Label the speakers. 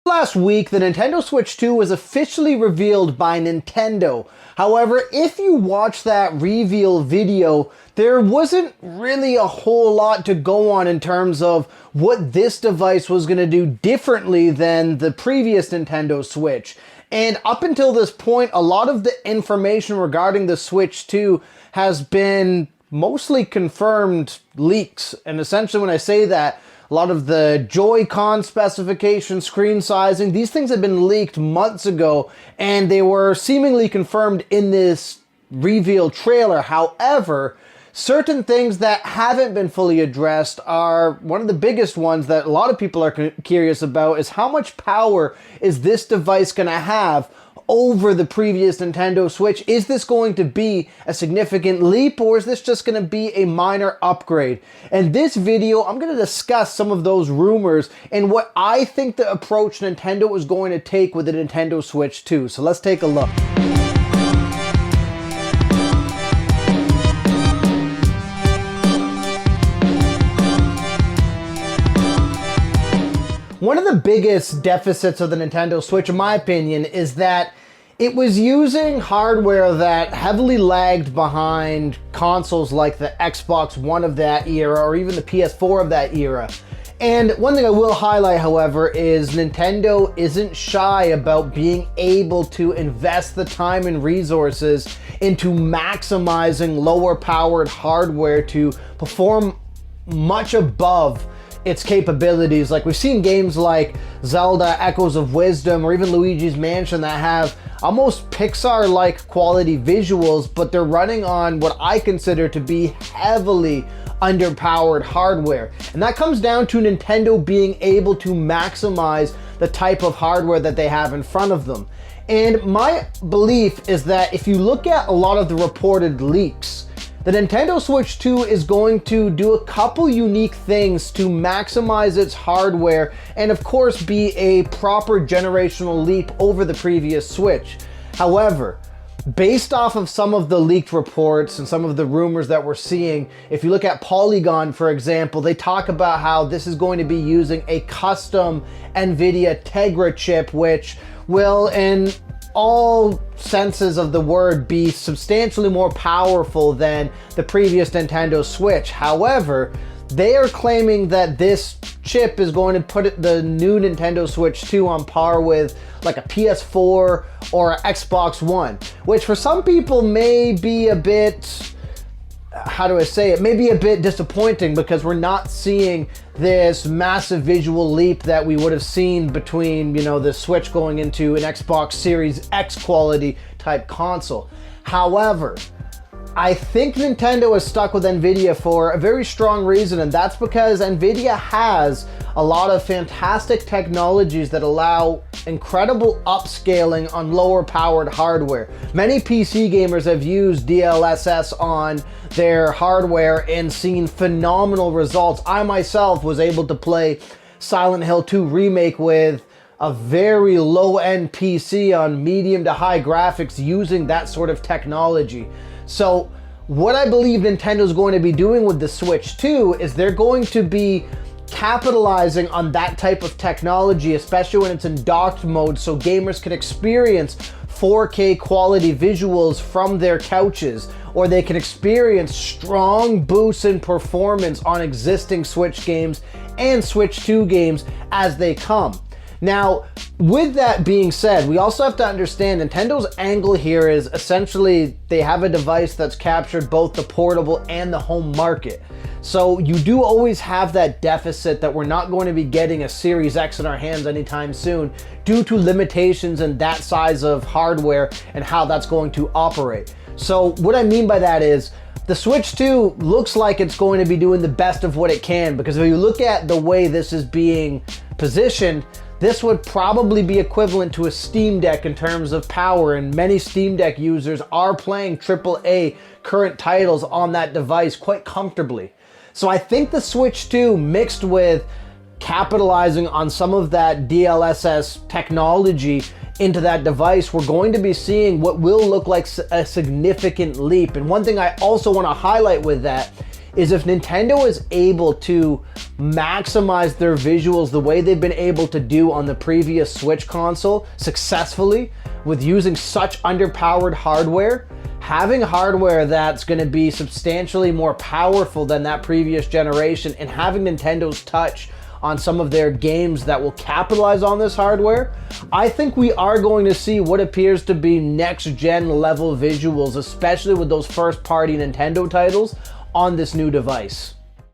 Speaker 1: Last week, the Nintendo Switch 2 was officially revealed by Nintendo. However, if you watch that reveal video, there wasn't really a whole lot to go on in terms of what this device was going to do differently than the previous Nintendo Switch. And up until this point, a lot of the information regarding the Switch 2 has been mostly confirmed leaks. And essentially when I say that, a lot of the Joy-Con specifications, screen sizing, these things have been leaked months ago, and they were seemingly confirmed in this reveal trailer. However, certain things that haven't been fully addressed are one of the biggest ones that a lot of people are curious about is how much power is this device going to have over the previous Nintendo Switch. Is this going to be a significant leap, or is this just going to be a minor upgrade? In this video, I'm going to discuss some of those rumors and what I think the approach Nintendo is going to take with the Nintendo Switch 2. So let's take a look. One of the biggest deficits of the Nintendo Switch, in my opinion, is that it was using hardware that heavily lagged behind consoles like the Xbox One of that era or even the PS4 of that era. And one thing I will highlight, however, is Nintendo isn't shy about being able to invest the time and resources into maximizing lower powered hardware to perform much above its capabilities. Like we've seen games like Zelda Echoes of Wisdom or even Luigi's Mansion that have almost Pixar-like quality visuals, but they're running on what I consider to be heavily underpowered hardware. And that comes down to Nintendo being able to maximize the type of hardware that they have in front of them. And my belief is that if you look at a lot of the reported leaks, the Nintendo Switch 2 is going to do a couple unique things to maximize its hardware and of course be a proper generational leap over the previous Switch. However, based off of some of the leaked reports and some of the rumors that we're seeing, if you look at Polygon, for example, they talk about how this is going to be using a custom NVIDIA Tegra chip, which will, in all senses of the word, be substantially more powerful than the previous Nintendo Switch. However, they are claiming that this chip is going to put the new Nintendo Switch 2 on par with like a PS4 or an Xbox One, which for some people may be a bit, how do I say it, maybe a bit disappointing because we're not seeing this massive visual leap that we would have seen between, you know, the Switch going into an Xbox Series X quality type console. However, I think Nintendo is stuck with NVIDIA for a very strong reason, and that's because NVIDIA has a lot of fantastic technologies that allow incredible upscaling on lower powered hardware. Many PC gamers have used DLSS on their hardware and seen phenomenal results. I myself was able to play Silent Hill 2 Remake with a very low-end PC on medium to high graphics using that sort of technology. So what I believe Nintendo is going to be doing with the Switch 2 is they're going to be capitalizing on that type of technology, especially when it's in docked mode, so gamers can experience 4K quality visuals from their couches, or they can experience strong boosts in performance on existing Switch games and Switch 2 games as they come. Now, with that being said, we also have to understand Nintendo's angle here is essentially they have a device that's captured both the portable and the home market. So you do always have that deficit that we're not going to be getting a Series X in our hands anytime soon due to limitations in that size of hardware and how that's going to operate. So what I mean by that is the Switch 2 looks like it's going to be doing the best of what it can, because if you look at the way this is being positioned, this would probably be equivalent to a Steam Deck in terms of power, and many Steam Deck users are playing AAA current titles on that device quite comfortably. So I think the Switch 2 mixed with capitalizing on some of that DLSS technology into that device, we're going to be seeing what will look like a significant leap. And one thing I also want to highlight with that is if Nintendo is able to maximize their visuals the way they've been able to do on the previous Switch console successfully with using such underpowered hardware, having hardware that's going to be substantially more powerful than that previous generation and having Nintendo's touch on some of their games that will capitalize on this hardware, I think we are going to see what appears to be next-gen level visuals, especially with those first-party Nintendo titles on this new device.